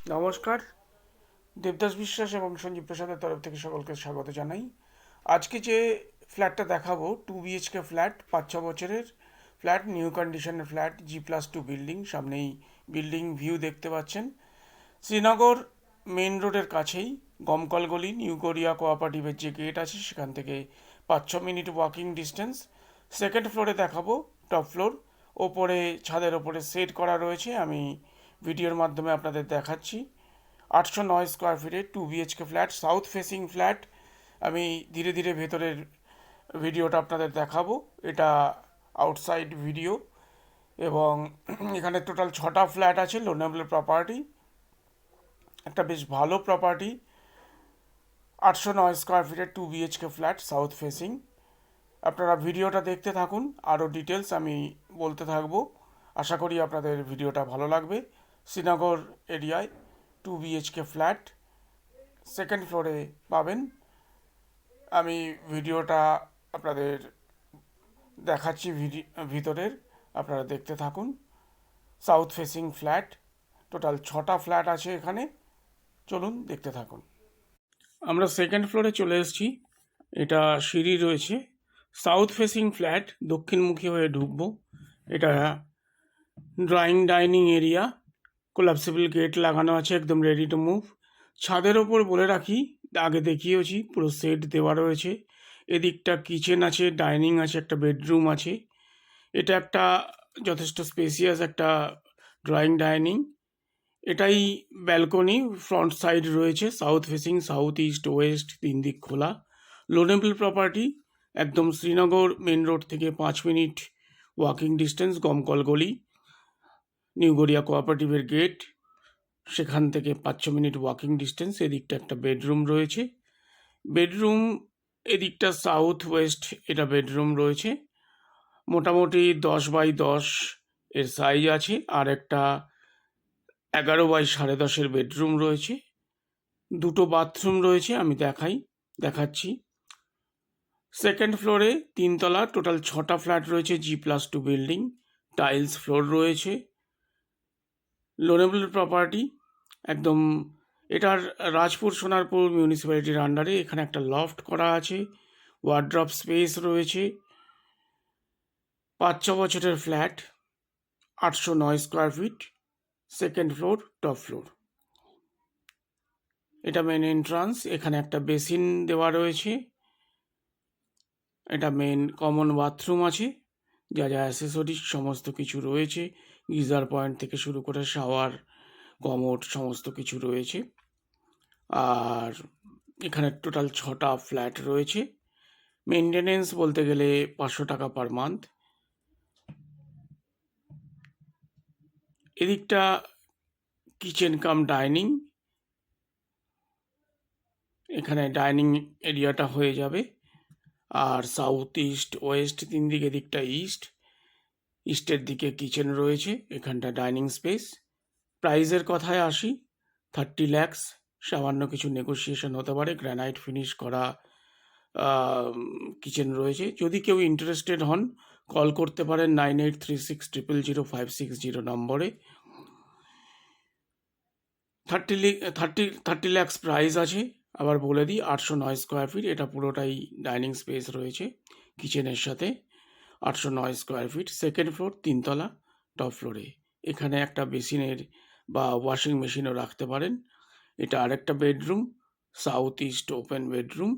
নমস্কার। দেবদাস বিশ্বাস এবং সঞ্জীব প্রসাদের তরফ থেকে সকলকে স্বাগত জানাই। আজকে যে ফ্ল্যাটটা দেখাবো 2 BHK ফ্ল্যাট, 5-6 বছরের ফ্ল্যাট, নিউ কন্ডিশনের ফ্ল্যাট, G+2 বিল্ডিং। সামনেই বিল্ডিং ভিউ দেখতে পাচ্ছেন। শ্রীনগর মেন রোডের কাছেই গমকল গলি, নিউ কোরিয়া কোঅপারেটিভের যে গেট আছে সেখান থেকে 5-6 মিনিট ওয়াকিং ডিস্টেন্স। সেকেন্ড ফ্লোরে দেখাবো, টপ ফ্লোর। ওপরে ছাদের ওপরে সেট করা রয়েছে, আমি ভিডিওর মাধ্যমে আপনাদের দেখাচ্ছি। 809 স্কোয়ার ফিটের 2 BHK flat, south facing flat. আমি ধীরে ধীরে ভেতরের ভিডিওটা আপনাদের দেখাবো। এটা আউটসাইড ভিডিও। এবং এখানে টোটাল 6টা ফ্ল্যাট আছে, লোনেবল প্রপার্টি, একটা বেশ ভালো প্রপার্টি। 809 স্কোয়ার ফিটের 2 BHK ফ্ল্যাট, সাউথ ফেসিং। আপনারা ভিডিওটা দেখতে থাকুন, আরও ডিটেলস আমি বলতে থাকবো। আশা করি আপনাদের ভিডিওটা ভালো লাগবে। শ্রীনগর এরিয়ায় 2 BHK ফ্ল্যাট, সেকেন্ড ফ্লোরে পাবেন। আমি ভিডিওটা আপনাদের দেখাচ্ছি ভিতরের, আপনারা দেখতে থাকুন। সাউথ ফেসিং ফ্ল্যাট, টোটাল 6টা ফ্ল্যাট আছে এখানে। চলুন দেখতে থাকুন। আমরা সেকেন্ড ফ্লোরে চলে এসেছি। এটা সিঁড়ি রয়েছে। সাউথ ফেসিং ফ্ল্যাট, দক্ষিণমুখী হয়ে ঢুকবো। এটা drawing dining area, collapsible gate লাগানো আছে, একদম রেডি টু মুভ। ছাদের ওপর বলে রাখি, আগে দেখিয়েছি, পুরো সেট দেওয়া রয়েছে। এদিকটা কিচেন আছে, ডাইনিং আছে, একটা বেডরুম আছে। এটা একটা যথেষ্ট স্পেসিয়াস একটা ড্রয়িং ডাইনিং। এটাই ব্যালকনি, ফ্রন্ট সাইড রয়েছে, south facing, south east West 3 দিক খোলা। লোনেবল প্রপার্টি, একদম শ্রীনগর মেন রোড থেকে 5 মিনিট ওয়াকিং ডিস্টেন্স, গমকল গলি, নিউ গড়িয়া কোঅপারেটিভের গেট, সেখান থেকে 5-6 মিনিট ওয়াকিং ডিস্টেন্স। এদিকটা একটা বেডরুম রয়েছে। বেডরুম এদিকটা সাউথ ওয়েস্ট, এটা বেডরুম রয়েছে। মোটামুটি 10x10 এর সাইজ আছে। আর একটা 11x10.5 বেডরুম রয়েছে। দুটো বাথরুম রয়েছে, আমি দেখাচ্ছি। সেকেন্ড ফ্লোরে 3 তলা, টোটাল 6টা ফ্ল্যাট রয়েছে, G+2 বিল্ডিং, টাইলস ফ্লোর রয়েছে। লোনেবল প্রপার্টি, একদম এটার রাজপুর সোনারপুর মিউনিসিপ্যালিটির আন্ডারে। এখানে একটা লফট করা আছে, ওয়ার্ড্রপ স্পেস রয়েছে। 5-6 বছরের flat, 809 square feet, second floor, top floor. এটা মেন এন্ট্রান্স। এখানে একটা বেসিন দেওয়া রয়েছে। এটা মেন কমন বাথরুম আছে, যা যা অ্যাসেসরিজ সমস্ত কিছু রয়েছে। গিজার পয়েন্ট থেকে শুরু করে শাওয়ার, কমোড সমস্ত কিছু রয়েছে। আর এখানে টোটাল 6টা ফ্ল্যাট রয়েছে। মেনটেনেন্স বলতে গেলে 500 টাকা পার মান্থ। এদিকটা কিচেন কাম ডাইনিং, এখানে ডাইনিং এরিয়াটা হয়ে যাবে। আর সাউথ ইস্ট ওয়েস্ট 3 দিক, এদিকটা ইস্টের দিকে কিচেন রয়েছে, এখানটা ডাইনিং স্পেস। প্রাইজের কথায় আসি, 30 lakhs, সামান্য কিছু নেগোসিয়েশন হতে পারে। গ্রানাইট ফিনিশ করা কিচেন রয়েছে। যদি কেউ ইন্টারেস্টেড হন, কল করতে পারেন 9836000560 নম্বরে। 30 lakhs প্রাইস আছে। আবার বলে দিই, 809 স্কোয়ার ফিট, এটা পুরোটাই ডাইনিং স্পেস রয়েছে কিচেনের সাথে। 809 স্কোয়ার ফিট, সেকেন্ড ফ্লোর, 3 তলা, টপ ফ্লোরে। এখানে একটা বেসিনের বা ওয়াশিং মেশিনও রাখতে পারেন। এটা আরেকটা bedroom, south east open bedroom.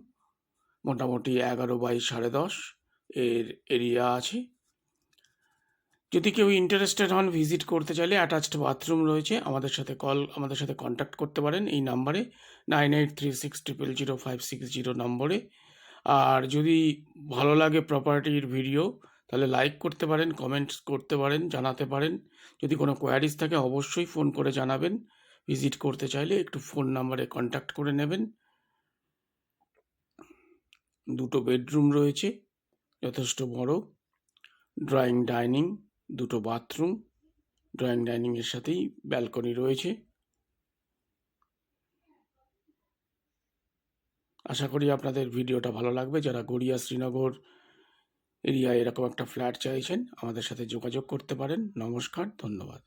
মোটামুটি 11x10.5 এর এরিয়া আছে। যদি কেউ ইন্টারেস্টেড হন, ভিজিট করতে চাইলে অ্যাটাচড বাথরুম রয়েছে। আমাদের সাথে কন্ট্যাক্ট করতে পারেন এই নাম্বারে, 9836000560 নম্বরে। আর যদি ভালো লাগে প্রপার্টির ভিডিও, তাহলে লাইক করতে পারেন, কমেন্টস করতে পারেন, জানাতে পারেন। যদি কোনো কোয়ারিজ থাকে অবশ্যই ফোন করে জানাবেন। ভিজিট করতে চাইলে একটু ফোন নাম্বারে কন্ট্যাক্ট করে নেবেন। দুটো বেডরুম রয়েছে, যথেষ্ট বড়। ড্রয়িং ডাইনিং, দুটো বাথরুম, ড্রয়িং ডাইনিংয়ের সাথেই ব্যালকনি রয়েছে। আশা করি আপনাদের ভিডিওটা ভালো লাগবে। যারা গড়িয়া শ্রীনগর এরিয়ায় এরকম একটা ফ্ল্যাট চাইছেন, আমাদের সাথে যোগাযোগ করতে পারেন। নমস্কার, ধন্যবাদ।